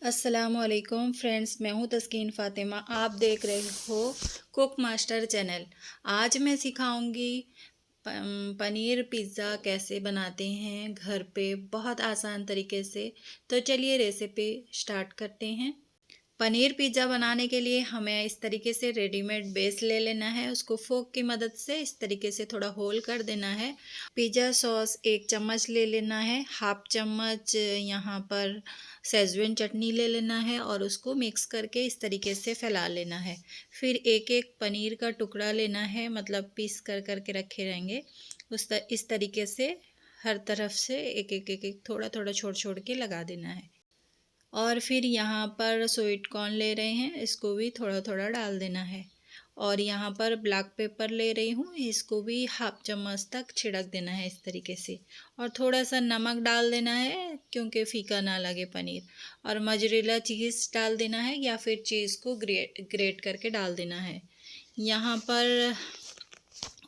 अस्सलामुअलैकुम फ्रेंड्स, मैं हूं तस्कीन फ़ातिमा। आप देख रहे हो कुक मास्टर चैनल। आज मैं सिखाऊंगी पनीर पिज़्ज़ा कैसे बनाते हैं घर पे बहुत आसान तरीके से। तो चलिए रेसिपी स्टार्ट करते हैं। पनीर पिज़्ज़ा बनाने के लिए हमें इस तरीके से रेडीमेड बेस ले लेना है। उसको फोक की मदद से इस तरीके से थोड़ा होल कर देना है। पिज़्ज़ा सॉस 1 चम्मच ले लेना है। हाफ चम्मच यहाँ पर शेज़वान चटनी ले लेना है और उसको मिक्स करके इस तरीके से फैला लेना है। फिर एक एक पनीर का टुकड़ा लेना है, मतलब पीस कर करके रखे रहेंगे इस तरीके से हर तरफ से एक एक थोड़ा थोड़ा छोड़ छोड़ के लगा देना है। और फिर यहाँ पर स्वीट कॉर्न ले रहे हैं, इसको भी थोड़ा थोड़ा डाल देना है। और यहाँ पर ब्लैक पेपर ले रही हूँ, इसको भी हाफ चम्मच तक छिड़क देना है इस तरीके से। और थोड़ा सा नमक डाल देना है क्योंकि फीका ना लगे पनीर। और मोज़रेला चीज़ डाल देना है या फिर चीज़ को ग्रेट करके डाल देना है। यहाँ पर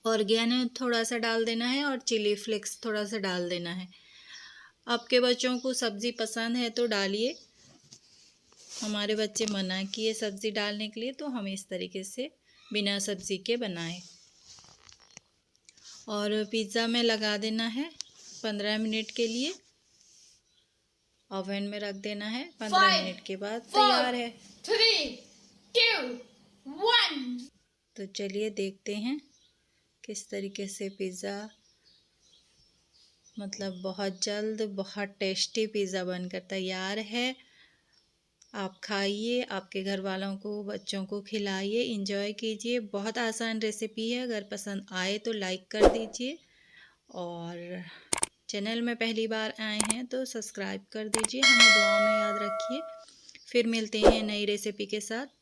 ऑरिगेनो थोड़ा सा डाल देना है और चिली फ्लेक्स थोड़ा सा डाल देना है। आपके बच्चों को सब्ज़ी पसंद है तो डालिए। हमारे बच्चे मना किए सब्ज़ी डालने के लिए, तो हम इस तरीके से बिना सब्ज़ी के बनाए। और पिज़्ज़ा में लगा देना है 15 मिनट के लिए। ओवन में रख देना है। 15 मिनट के बाद तैयार है। 3, 2, 1। तो चलिए देखते हैं किस तरीके से पिज़्ज़ा, मतलब बहुत जल्द बहुत टेस्टी पिज़्ज़ा बनकर तैयार है। आप खाइए, आपके घर वालों को, बच्चों को खिलाइए, इंजॉय कीजिए। बहुत आसान रेसिपी है। अगर पसंद आए तो लाइक कर दीजिए और चैनल में पहली बार आए हैं तो सब्सक्राइब कर दीजिए। हमें दुआ में याद रखिए। फिर मिलते हैं नई रेसिपी के साथ।